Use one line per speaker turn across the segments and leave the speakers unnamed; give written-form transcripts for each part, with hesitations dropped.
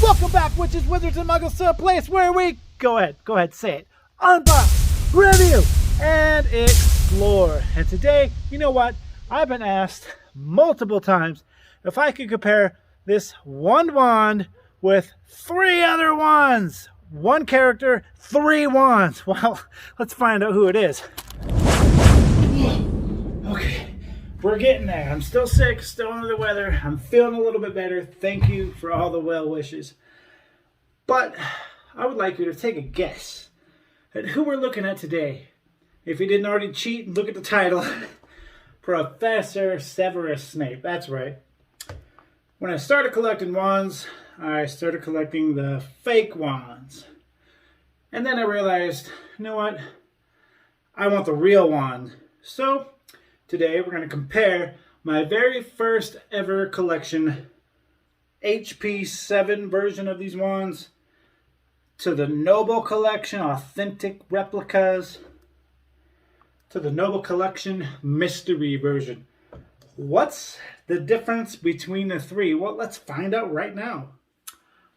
Welcome back, witches, wizards, and muggles, to a place where we go ahead, say it, unbox, review, and explore. And today, you know what? I've been asked multiple times if I could compare this one wand with 3 other wands. One character, 3 wands. Well, let's find out who it is. Okay, we're getting there. I'm still sick, still under the weather. I'm feeling a little bit better. Thank you for all the well wishes. But I would like you to take a guess at who we're looking at today. If you didn't already cheat and look at the title, Professor Severus Snape. That's right. When I started collecting wands, I started collecting the fake wands. And then I realized, you know what? I want the real wand. So today we're going to compare my very first ever collection HP7 version of these wands to the Noble Collection authentic replicas to the Noble Collection mystery version. What's the difference between the 3? Well, let's find out right now.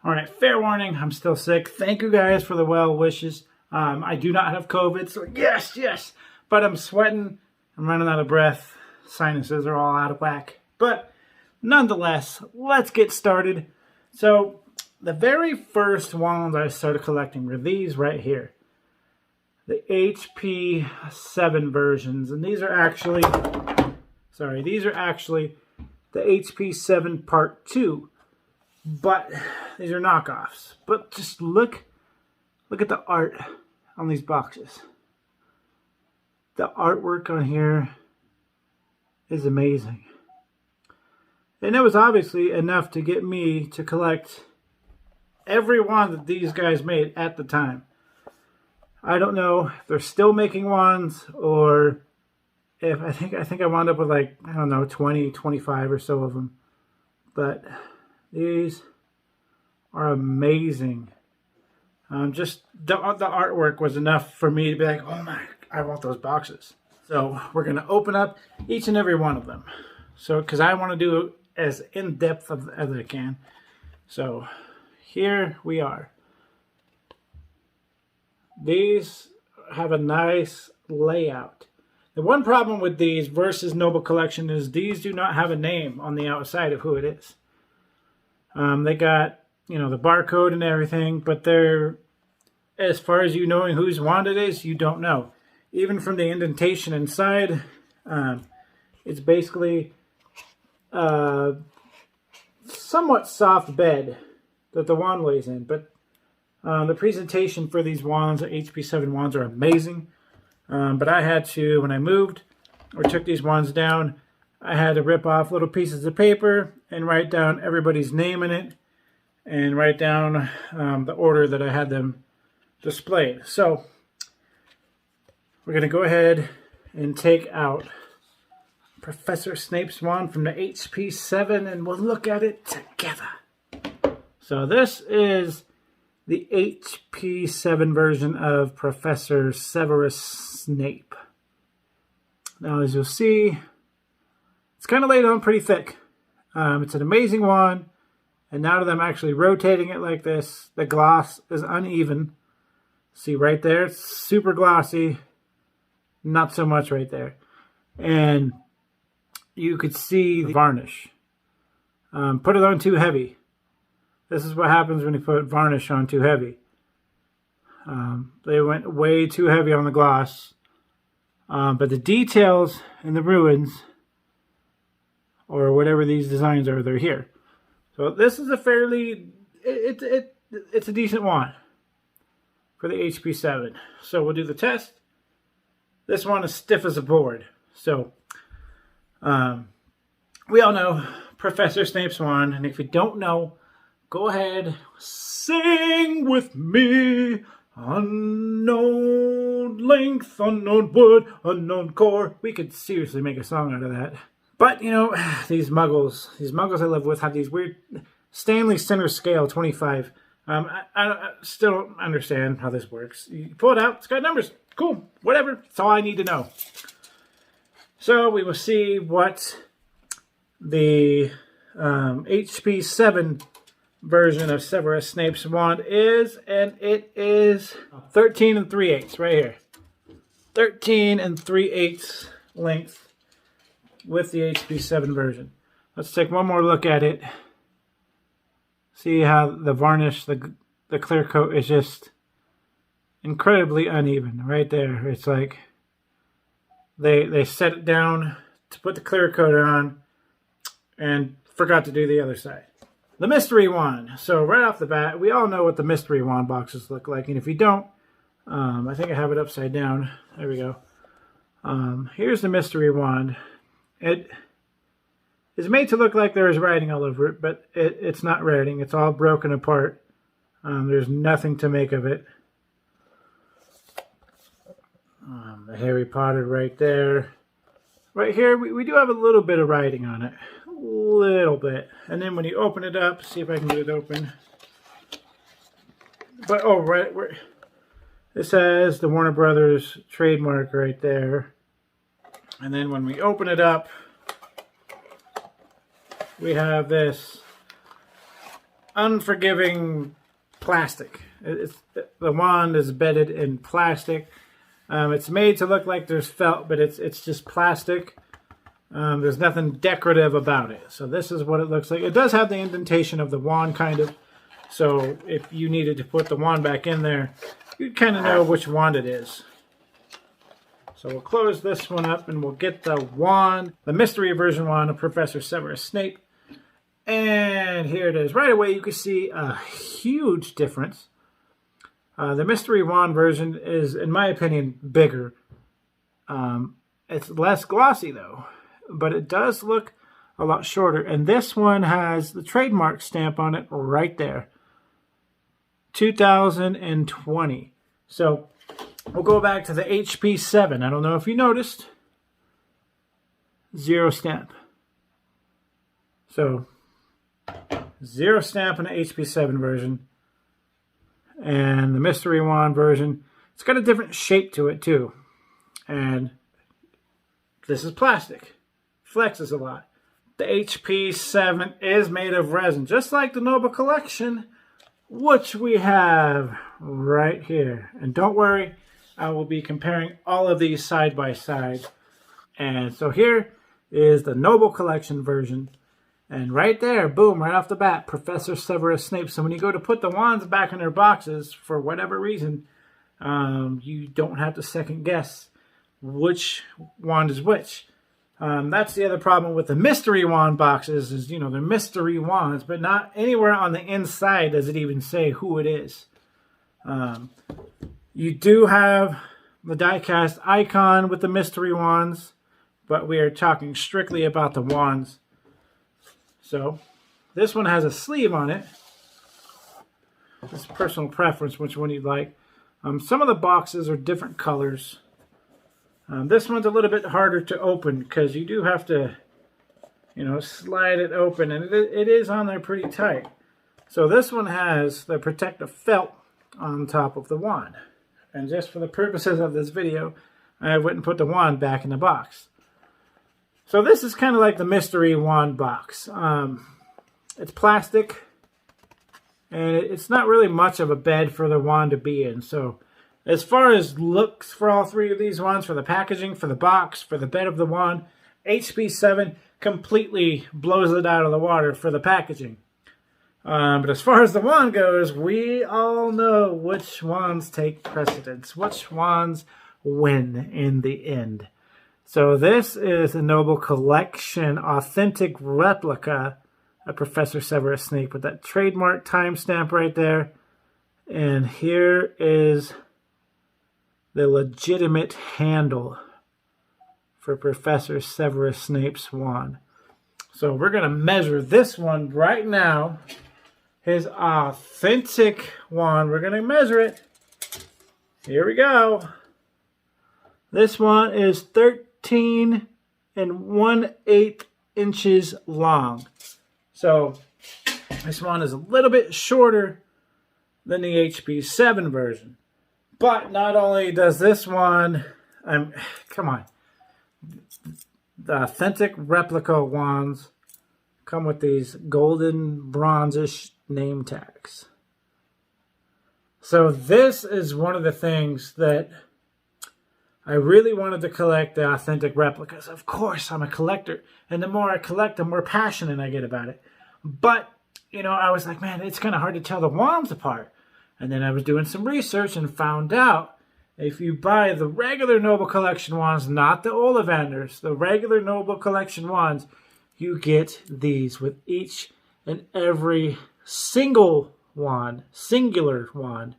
Alright, fair warning, I'm still sick. Thank you guys for the well wishes. I do not have COVID, so yes. But I'm sweating, I'm running out of breath. Sinuses are all out of whack. But nonetheless, let's get started. So, the very first wands I started collecting were these right here. The HP7 versions. And these are actually the HP7 Part 2. But these are knockoffs. But just look at the art on these boxes. The artwork on here is amazing. And it was obviously enough to get me to collect every one that these guys made at the time. I don't know if they're still making wands, or if I think I wound up with like, I don't know, 20, 25 or so of them. But these are amazing. Just the artwork was enough for me to be like, oh my, I want those boxes. So we're going to open up each and every one of them. So, because I want to do as in-depth as I can. So here we are. These have a nice layout. The one problem with these versus Noble Collection is these do not have a name on the outside of who it is. They got, you know, the barcode and everything, but they're, as far as you knowing whose wand it is, you don't know. Even from the indentation inside, it's basically a somewhat soft bed that the wand lays in. But the presentation for these wands, the HP7 wands, are amazing. But I had to, when I moved or took these wands down, I had to rip off little pieces of paper and write down everybody's name in it and write down the order that I had them displayed. So we're going to go ahead and take out Professor Snape's wand from the HP7 and we'll look at it together. So this is the HP7 version of Professor Severus Snape. Now, as you'll see, it's kind of laid on pretty thick. It's an amazing wand, and now that I'm actually rotating it like this, the gloss is uneven. See right there, it's super glossy. Not so much right there. And you could see the varnish. Put it on too heavy. This is what happens when you put varnish on too heavy. They went way too heavy on the gloss. But the details in the ruins, or whatever these designs are, they're here. So this is a fairly, it's a decent wand for the HP7. So we'll do the test. This one is stiff as a board. So we all know Professor Snape's wand, and if you don't know, go ahead, sing with me. Unknown length, unknown wood, unknown core. We could seriously make a song out of that. But, you know, these muggles I live with have these weird Stanley Center Scale 25. I still don't understand how this works. You pull it out, it's got numbers. Cool, whatever. That's all I need to know. So we will see what the HP7 version of Severus Snape's wand is, and it is 13 3/8 right here. 13 3/8 length with the HP7 version. Let's take one more look at it. See how the varnish, the clear coat is just incredibly uneven right there. It's like they set it down to put the clear coat on and forgot to do the other side. The mystery wand. So right off the bat, we all know what the mystery wand boxes look like, and if you don't, I think I have it upside down. There we go. Here's the mystery wand. It is made to look like there is writing all over it, but it's not writing. It's all broken apart. There's nothing to make of it. The Harry Potter right there. Right here, we do have a little bit of writing on it. A little bit. And then when you open it up, see if I can get it open. But, oh, right where this has the Warner Brothers trademark right there. And then when we open it up, we have this unforgiving plastic. The wand is bedded in plastic. It's made to look like there's felt, but it's just plastic. There's nothing decorative about it. So this is what it looks like. It does have the indentation of the wand, kind of. So if you needed to put the wand back in there, you'd kind of know which wand it is. So we'll close this one up and we'll get the wand, the mystery version wand of Professor Severus Snape. And here it is. Right away you can see a huge difference. The mystery wand version is, in my opinion, bigger. It's less glossy though, but it does look a lot shorter. And this one has the trademark stamp on it right there. 2020. So we'll go back to the HP7. I don't know if you noticed. 0 stamp. So 0 stamp in the HP7 version. And the mystery wand version, it's got a different shape to it too. And this is plastic. Flexes a lot. The HP7 is made of resin, just like the Noble Collection, which we have right here. And don't worry, I will be comparing all of these side by side. And so here is the Noble Collection version. And right there, boom, right off the bat, Professor Severus Snape. So when you go to put the wands back in their boxes, for whatever reason, you don't have to second guess which wand is which. That's the other problem with the mystery wand boxes is, you know, they're mystery wands, but not anywhere on the inside does it even say who it is. You do have the die-cast icon with the mystery wands, but we are talking strictly about the wands. So this one has a sleeve on it. It's personal preference, which one you'd like. Some of the boxes are different colors. This one's a little bit harder to open because you do have to, you know, slide it open, and it is on there pretty tight. So this one has the protective felt on top of the wand. And just for the purposes of this video, I went and put the wand back in the box. So this is kind of like the mystery wand box. It's plastic, and it's not really much of a bed for the wand to be in. So as far as looks for all three of these wands, for the packaging, for the box, for the bed of the wand, HP7 completely blows it out of the water for the packaging. But as far as the wand goes, we all know which wands take precedence, which wands win in the end. So this is a Noble Collection authentic replica of Professor Severus Snape with that trademark timestamp right there. And here is the legitimate handle for Professor Severus Snape's wand. So we're going to measure this one right now. His authentic wand. We're going to measure it. Here we go. This one is 13 1/8 inches long. So this one is a little bit shorter than the HP7 version. But not only does this one, come on, the authentic replica wands come with these golden bronzish name tags. So this is one of the things that I really wanted to collect, the authentic replicas. Of course, I'm a collector, and the more I collect, the more passionate I get about it. But, you know, I was like, man, it's kind of hard to tell the wands apart. And then I was doing some research and found out if you buy the regular Noble Collection wands, not the Ollivanders, the regular Noble Collection wands, you get these with each and every single wand, singular wand.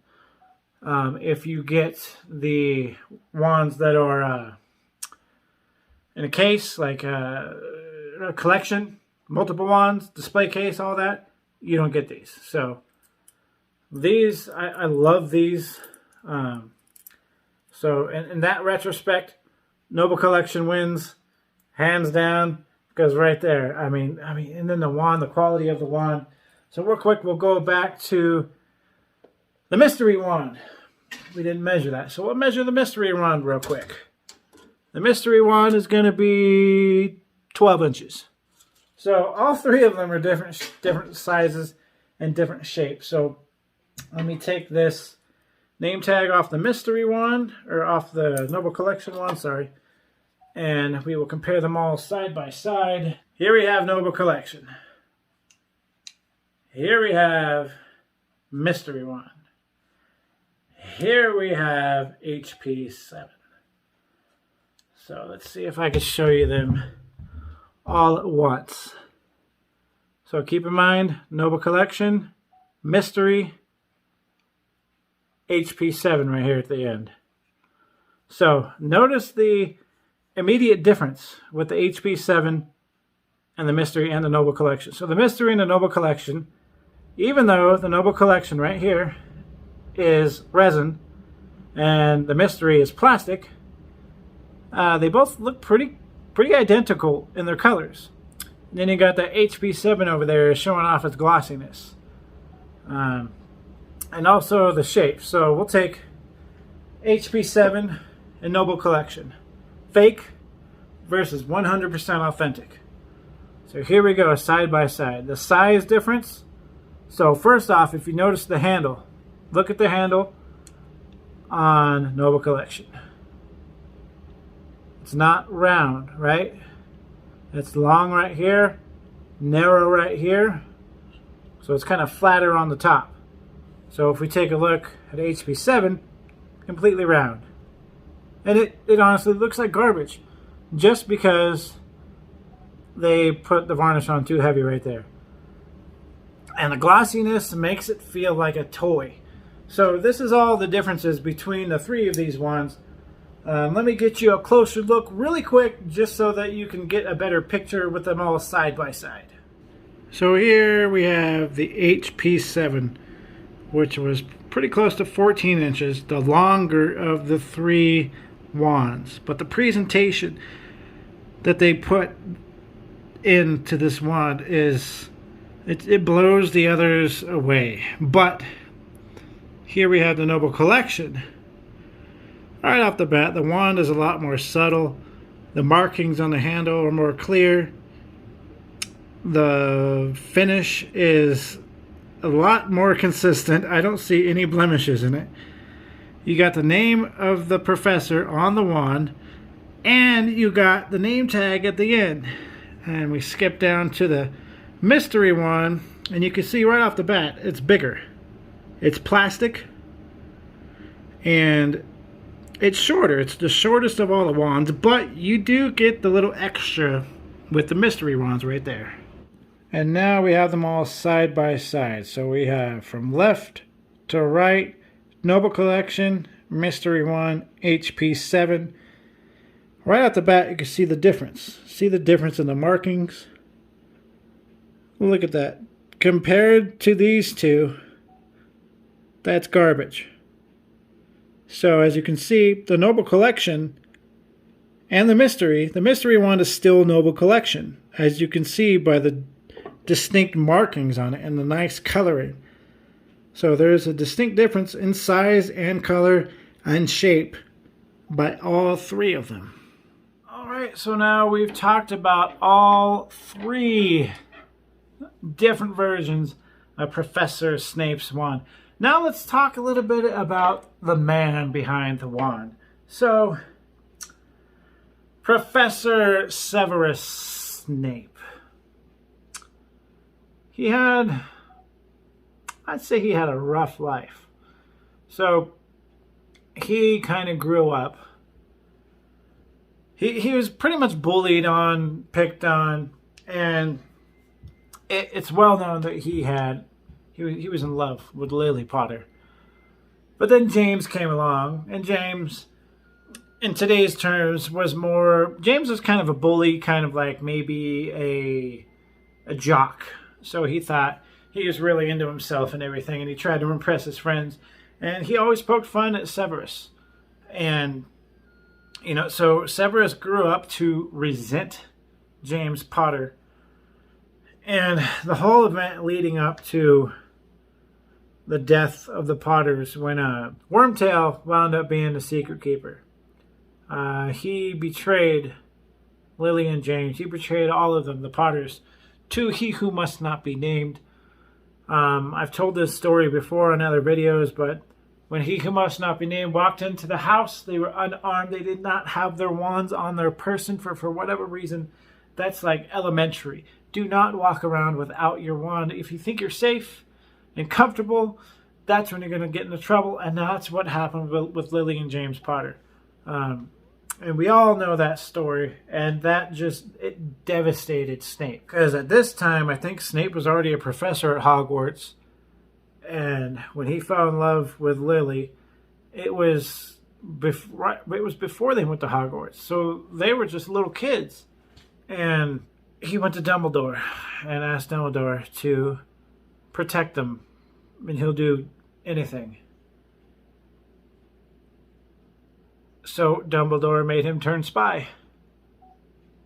If you get the wands that are in a case, like a collection, multiple wands, display case, all that, you don't get these. So these, I love these. So in that retrospect, Noble Collection wins, hands down, because right there, I mean, and then the wand, the quality of the wand. So real quick, we'll go back to the mystery wand. We didn't measure that. So we'll measure the mystery wand real quick. The mystery wand is going to be 12 inches. So all three of them are different sizes and different shapes. So let me take this name tag off the mystery wand, or off the Noble Collection wand, sorry. And we will compare them all side by side. Here we have Noble Collection. Here we have mystery wand. Here we have HP7. So let's see if I can show you them all at once. So keep in mind, Noble Collection, mystery, HP7 right here at the end. So notice the immediate difference with the HP7 and the mystery and the Noble Collection. So the mystery and the Noble Collection, even though the Noble Collection right here is resin and the mystery is plastic, they both look pretty identical in their colors. And then you got the HP7 over there showing off its glossiness, and also the shape. So we'll take HP7 and Noble Collection, fake versus 100% authentic. So here we go, side by side. The size difference. So first off, if you notice the handle, look at the handle on Noble Collection. It's not round, right? It's long right here, narrow right here. So it's kind of flatter on the top. So if we take a look at HP7, completely round. And it honestly looks like garbage, just because they put the varnish on too heavy right there. And the glossiness makes it feel like a toy. So this is all the differences between the three of these wands. Let me get you a closer look really quick, just so that you can get a better picture with them all side by side. So here we have the HP7, which was pretty close to 14 inches, the longer of the three wands. But the presentation that they put into this wand is, it blows the others away. But here we have the Noble Collection. Right off the bat, the wand is a lot more subtle. The markings on the handle are more clear. The finish is a lot more consistent. I don't see any blemishes in it. You got the name of the professor on the wand, and you got the name tag at the end. And we skip down to the mystery one, and you can see right off the bat, it's bigger. It's plastic, and it's shorter. It's the shortest of all the wands, but you do get the little extra with the mystery wands right there. And now we have them all side by side. So we have from left to right, Noble Collection, mystery wand, HP7. Right off the bat, you can see the difference. See the difference in the markings? Look at that. Compared to these two, that's garbage. So as you can see, the Noble Collection and the mystery wand is still Noble Collection, as you can see by the distinct markings on it and the nice coloring. So there's a distinct difference in size and color and shape by all three of them. Alright, so now we've talked about all three different versions Professor Snape's wand. Now let's talk a little bit about the man behind the wand. So, Professor Severus Snape. I'd say he had a rough life. So, he kind of grew up. He was pretty much bullied on, picked on, and it's well known that he was in love with Lily Potter. But then James came along, and James, in today's terms, James was kind of a bully, kind of like maybe a jock. So he thought he was really into himself and everything, and he tried to impress his friends. And he always poked fun at Severus. And, so Severus grew up to resent James Potter. And the whole event leading up to the death of the Potters, when Wormtail wound up being the secret keeper. He betrayed Lily and James. He betrayed all of them, the Potters, to he who must not be named. I've told this story before in other videos, but when he who must not be named walked into the house, they were unarmed. They did not have their wands on their person for whatever reason. That's like elementary. Do not walk around without your wand. If you think you're safe and comfortable, that's when you're going to get into trouble. And that's what happened with Lily and James Potter. And we all know that story. And that it devastated Snape. Because at this time, I think Snape was already a professor at Hogwarts. And when he fell in love with Lily, it was before they went to Hogwarts. So they were just little kids. And he went to Dumbledore and asked Dumbledore to protect them. And he'll do anything. So Dumbledore made him turn spy.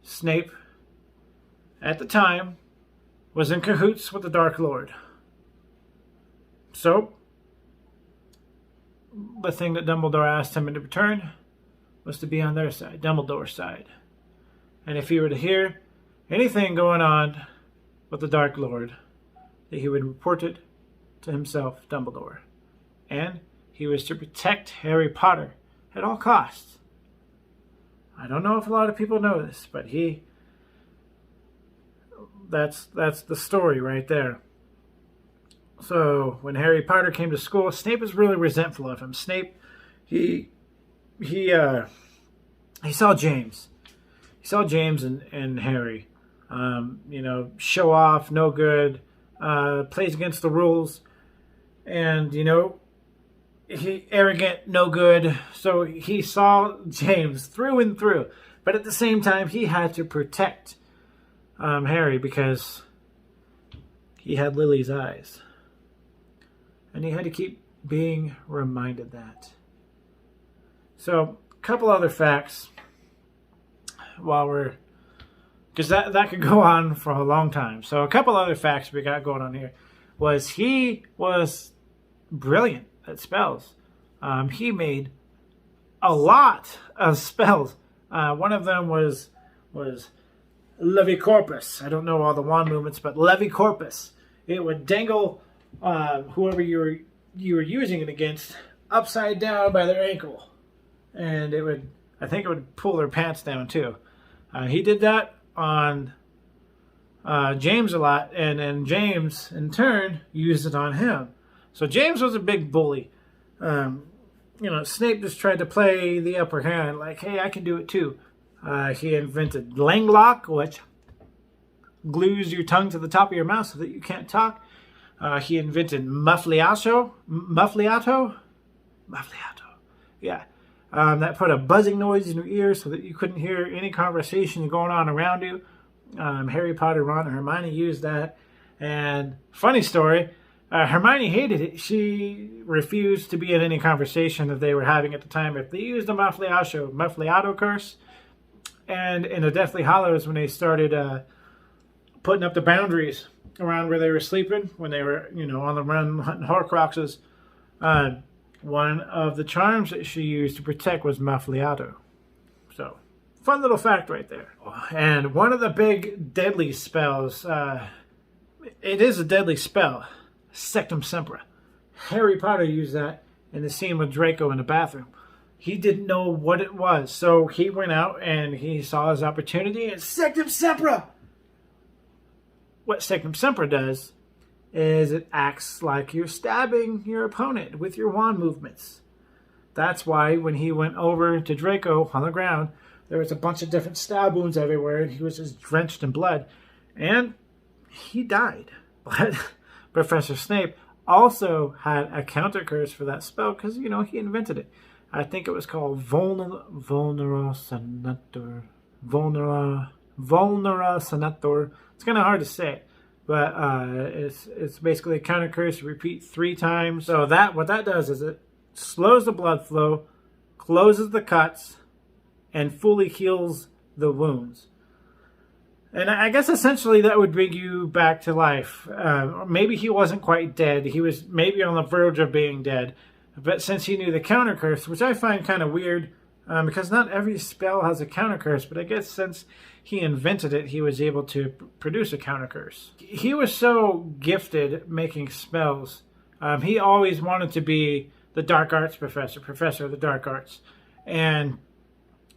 Snape, at the time, was in cahoots with the Dark Lord. So, the thing that Dumbledore asked him in return was to be on their side, Dumbledore's side. And if he were to hear anything going on with the Dark Lord, that he would report it to himself, Dumbledore. And he was to protect Harry Potter at all costs. I don't know if a lot of people know this, but that's the story right there. So when Harry Potter came to school, Snape was really resentful of him. Snape, he saw James. He saw James and Harry. Show off, no good, plays against the rules, and he arrogant, no good. So he saw James through and through. But at the same time, he had to protect Harry because he had Lily's eyes. And he had to keep being reminded that. So, a couple other facts because that could go on for a long time. So, a couple other facts we got going on here was he was brilliant at spells. He made a lot of spells. One of them was Levicorpus. I don't know all the wand movements, but Levicorpus. It would dangle whoever you were using it against upside down by their ankle, and I think it would pull their pants down too. He did that on James a lot, and then James in turn used it on him. So James was a big bully. Snape just tried to play the upper hand, like, hey, I can do it too. He invented Langlock, which glues your tongue to the top of your mouth so that you can't talk. He invented Muffliato. Yeah. That put a buzzing noise in your ears so that you couldn't hear any conversation going on around you. Harry Potter, Ron, and Hermione used that. And funny story, Hermione hated it. She refused to be in any conversation that they were having at the time if they used the Muffliato curse. And in the Deathly Hallows, when they started putting up the boundaries around where they were sleeping, when they were, on the run hunting Horcruxes, one of the charms that she used to protect was Muffliato. So, fun little fact right there. And one of the big deadly spells, it is a deadly spell, Sectum Sempra. Harry Potter used that in the scene with Draco in the bathroom. He didn't know what it was, so he went out and he saw his opportunity and Sectum Sempra! What Sectum Sempra does is it acts like you're stabbing your opponent with your wand movements. That's why when he went over to Draco on the ground, there was a bunch of different stab wounds everywhere, and he was just drenched in blood. And he died. But Professor Snape also had a counter curse for that spell because, he invented it. I think it was called Vulnera Senator. It's kind of hard to say. But it's basically a counter curse. You repeat 3 times. So what that does is it slows the blood flow, closes the cuts, and fully heals the wounds. And I guess essentially that would bring you back to life. Maybe he wasn't quite dead. He was maybe on the verge of being dead. But since he knew the counter curse, which I find kind of weird, because not every spell has a counter curse, but I guess since he invented it, he was able to produce a counter curse. He was so gifted making spells. He always wanted to be the dark arts professor of the dark arts. And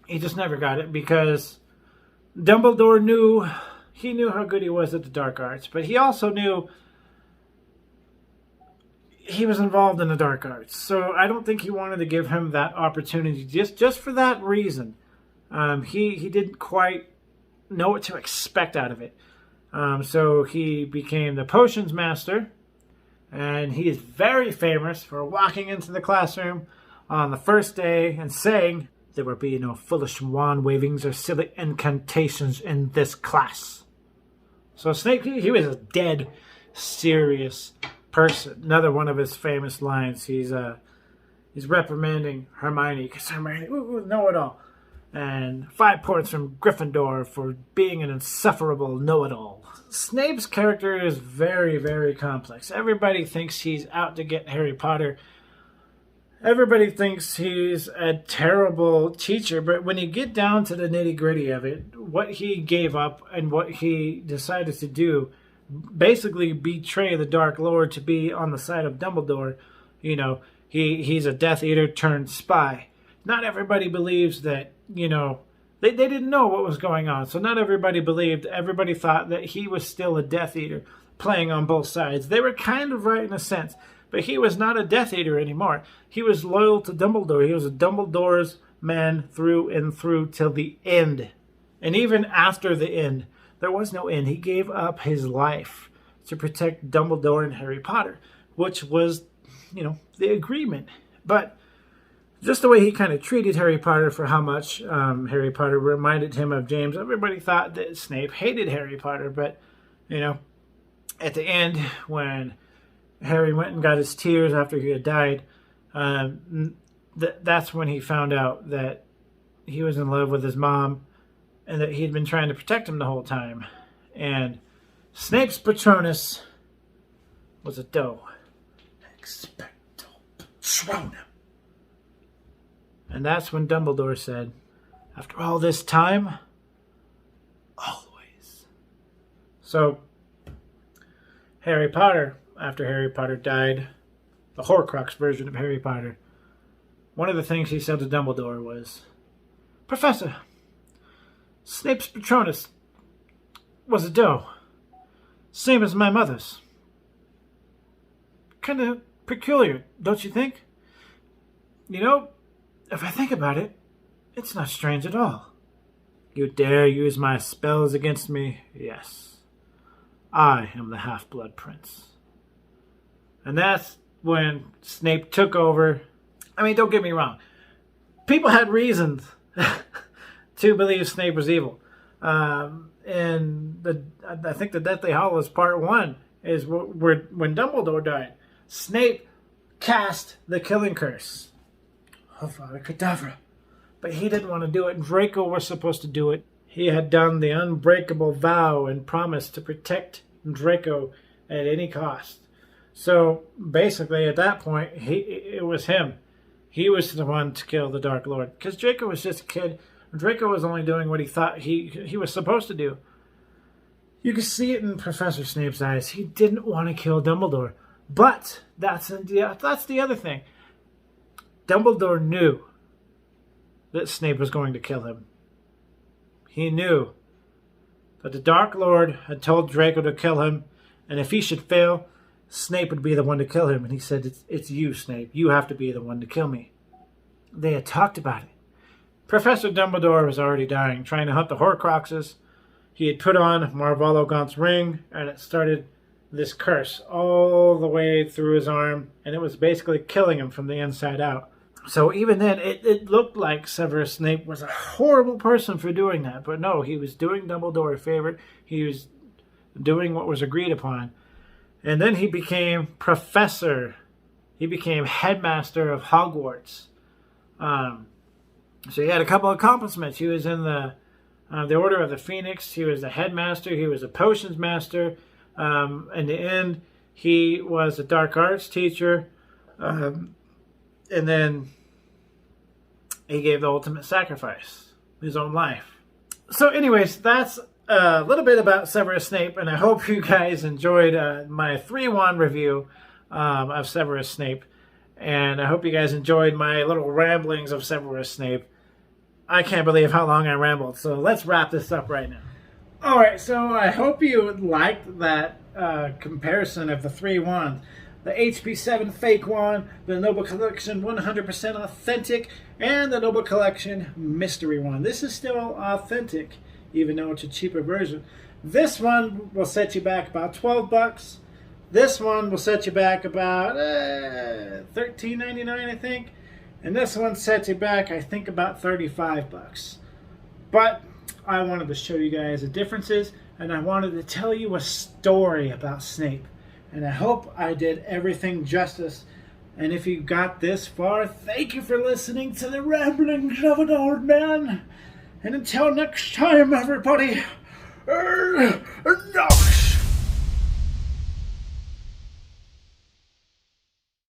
he just never got it because Dumbledore knew how good he was at the dark arts, but he also knew he was involved in the dark arts. So I don't think he wanted to give him that opportunity just for that reason. He didn't quite know what to expect out of it. So he became the potions master, and he is very famous for walking into the classroom on the first day and saying, "There will be no foolish wand wavings or silly incantations in this class." So Snape, he was a dead serious person. Another one of his famous lines, he's reprimanding Hermione, because Hermione, know-it-all. And 5 points from Gryffindor for being an insufferable know-it-all. Snape's character is very, very complex. Everybody thinks he's out to get Harry Potter. Everybody thinks he's a terrible teacher, but when you get down to the nitty-gritty of it, what he gave up and what he decided to do, basically betray the Dark Lord to be on the side of Dumbledore. He's a Death Eater turned spy. Not everybody believes that, they didn't know what was going on. So not everybody believed. Everybody thought that he was still a Death Eater playing on both sides. They were kind of right in a sense. But he was not a Death Eater anymore. He was loyal to Dumbledore. He was a Dumbledore's man through and through till the end. And even after the end, there was no end. He gave up his life to protect Dumbledore and Harry Potter, which was, the agreement. But just the way he kind of treated Harry Potter for how much Harry Potter reminded him of James, everybody thought that Snape hated Harry Potter. But, at the end, when Harry went and got his tears after he had died, that's when he found out that he was in love with his mom and that he'd been trying to protect him the whole time. And Snape's Patronus was a doe. Expecto Patronum. And that's when Dumbledore said, "After all this time, always." So, Harry Potter, after Harry Potter died, the Horcrux version of Harry Potter, one of the things he said to Dumbledore was, "Professor, Snape's Patronus was a doe, same as my mother's. Kind of peculiar, don't you think? If I think about it, it's not strange at all. You dare use my spells against me? Yes. I am the Half-Blood Prince." And that's when Snape took over. I mean, don't get me wrong. People had reasons to believe Snape was evil. And I think the Deathly Hallows Part 1 is when Dumbledore died. Snape cast the killing curse. Avada Kedavra. But he didn't want to do it. Draco was supposed to do it. He had done the unbreakable vow and promised to protect Draco at any cost. So basically at that point, it was him. He was the one to kill the Dark Lord. Because Draco was just a kid. Draco was only doing what he thought he was supposed to do. You could see it in Professor Snape's eyes. He didn't want to kill Dumbledore. But that's the other thing. Dumbledore knew that Snape was going to kill him. He knew that the Dark Lord had told Draco to kill him, and if he should fail, Snape would be the one to kill him. And he said, it's you, Snape. You have to be the one to kill me. They had talked about it. Professor Dumbledore was already dying, trying to hunt the Horcruxes. He had put on Marvolo Gaunt's ring, and it started this curse all the way through his arm, and it was basically killing him from the inside out. So even then, it looked like Severus Snape was a horrible person for doing that. But no, he was doing Dumbledore a favor. He was doing what was agreed upon. And then he became professor. He became headmaster of Hogwarts. So he had a couple of accomplishments. He was in the Order of the Phoenix. He was the headmaster. He was a potions master. In the end, he was a dark arts teacher. And then he gave the ultimate sacrifice, his own life. So anyways, that's a little bit about Severus Snape, and I hope you guys enjoyed my 3-1 review of Severus Snape. And I hope you guys enjoyed my little ramblings of Severus Snape. I can't believe how long I rambled, so let's wrap this up right now. Alright, so I hope you liked that comparison of the 3 wands. The HP7 fake wand, the Noble Collection 100% authentic, and the Noble Collection mystery wand. This is still authentic, even though it's a cheaper version. This one will set you back about $12. This one will set you back about $13.99, I think. And this one sets you back, I think, about $35. But I wanted to show you guys the differences, and I wanted to tell you a story about Snape. And I hope I did everything justice. And if you got this far, thank you for listening to the ramblings of an old man. And until next time, everybody, no!